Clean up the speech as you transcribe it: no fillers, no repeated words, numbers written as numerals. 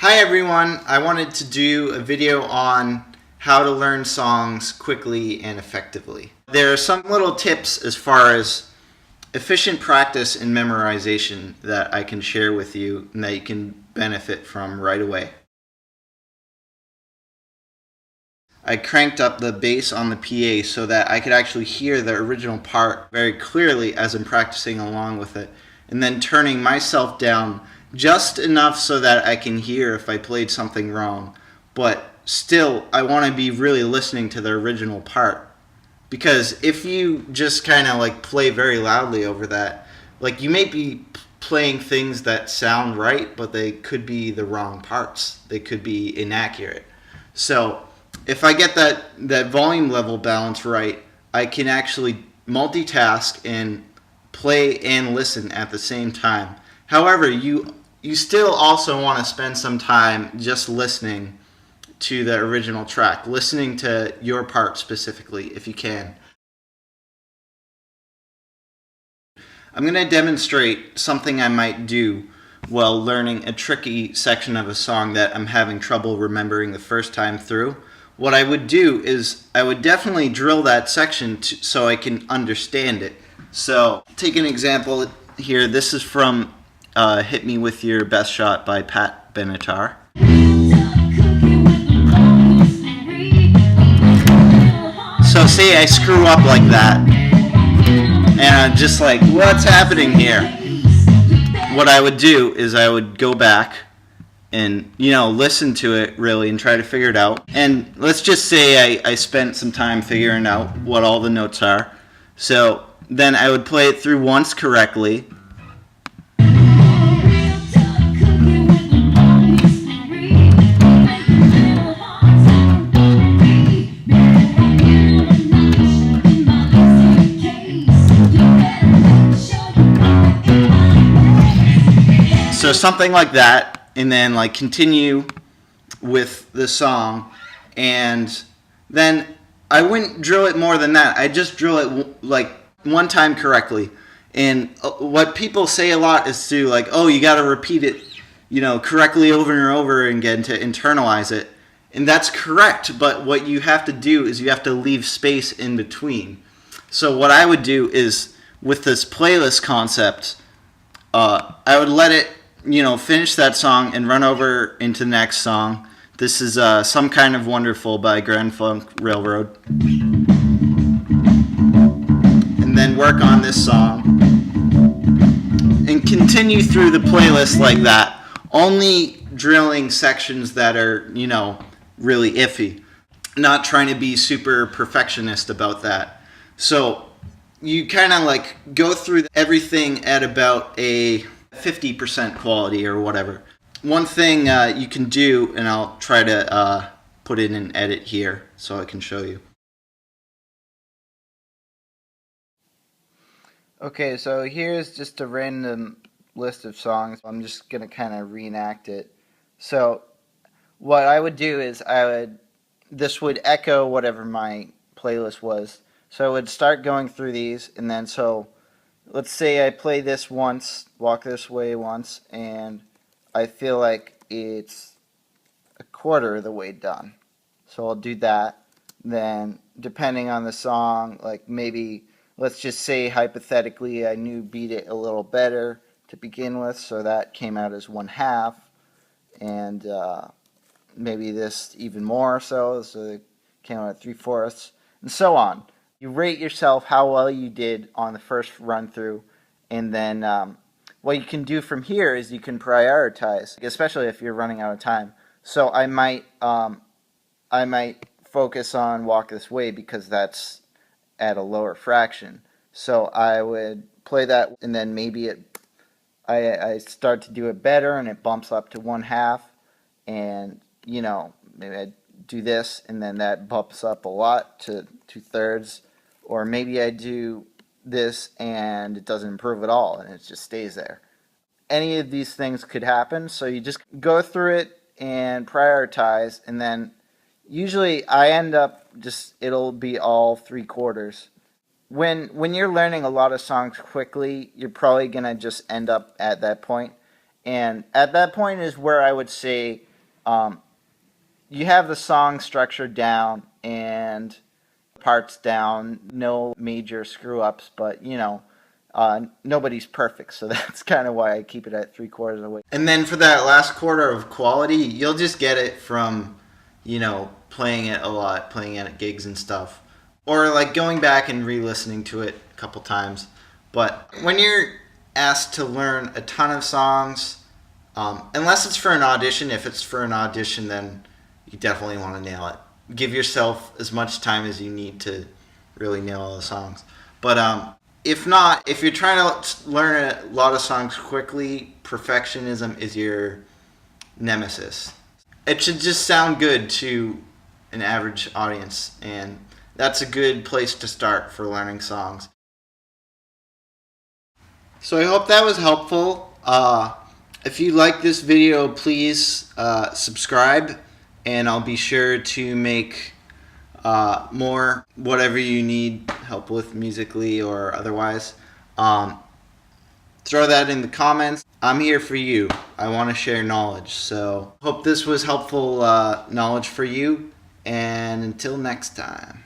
Hi everyone, I wanted to do a video on how to learn songs quickly and effectively. There are some little tips as far as efficient practice and memorization that I can share with you and that you can benefit from right away. I cranked up the bass on the PA so that I could actually hear the original part very clearly as I'm practicing along with it, and then turning myself down just enough so that I can hear if I played something wrong, but still I want to be really listening to the original part. Because if you just kind of like play very loudly over that, like you may be playing things that sound right, but they could be the wrong parts. They could be inaccurate. So if I get that volume level balance right, I can actually multitask and play and listen at the same time. However, you still also want to spend some time just listening to the original track, listening to your part specifically if you can. I'm going to demonstrate something I might do while learning a tricky section of a song that I'm having trouble remembering the first time through. What I would do is I would definitely drill that section so I can understand it. So take an example here. This is from Hit Me With Your Best Shot by Pat Benatar. So say I screw up like that, and I'm just like, what's happening here? What I would do is I would go back and, listen to it really and try to figure it out. And let's just say I spent some time figuring out what all the notes are. So then I would play it through once correctly. So something like that, and then like continue with the song, and then I wouldn't drill it more than that. I just drill it like one time correctly. And what people say a lot is to like, oh, you got to repeat it, correctly over and over again to internalize it. And that's correct, but what you have to do is you have to leave space in between. So what I would do is with this playlist concept, I would let it finish that song and run over into the next song. This is Some Kind of Wonderful by Grand Funk Railroad. And then work on this song. And continue through the playlist like that, only drilling sections that are, really iffy. Not trying to be super perfectionist about that. So you kind of like go through everything at about a 50% quality or whatever. One thing you can do, and I'll try to put in an edit here so I can show you. Okay, so here's just a random list of songs. I'm just going to kind of reenact it. So what I would do is this would echo whatever my playlist was. So I would start going through these, and then let's say I play this once, Walk This Way once, and I feel like it's a quarter of the way done. So I'll do that. Then, depending on the song, like maybe, let's just say hypothetically I knew Beat It a little better to begin with, so that came out as 1/2, and maybe this even more so it came out at 3/4, and so on. You rate yourself how well you did on the first run through, and then what you can do from here is you can prioritize, especially if you're running out of time. So I might focus on Walk This Way because that's at a lower fraction. So I would play that, and then maybe I start to do it better, and it bumps up to 1/2, and maybe I do this, and then that bumps up a lot to 2/3, or maybe I do this and it doesn't improve at all and it just stays there. Any of these things could happen, so you just go through it and prioritize, and then usually I end up it'll be all 3/4. When you're learning a lot of songs quickly, you're probably gonna just end up at that point, and at that point is where I would say Um, you have the song structure down and parts down, no major screw ups, but nobody's perfect, so that's kind of why I keep it at 3/4 of the way. And then for that last quarter of quality, you'll just get it from, playing it a lot, playing it at gigs and stuff, or like going back and re-listening to it a couple times. But when you're asked to learn a ton of songs, unless it's for an audition, if it's for an audition, then you definitely want to nail it. Give yourself as much time as you need to really nail all the songs. But if not, if you're trying to learn a lot of songs quickly, perfectionism is your nemesis. It should just sound good to an average audience, and that's a good place to start for learning songs. So I hope that was helpful. If you like this video, please subscribe, and I'll be sure to make more whatever you need help with musically or otherwise. Throw that in the comments. I'm here for you. I want to share knowledge. So hope this was helpful knowledge for you. And until next time.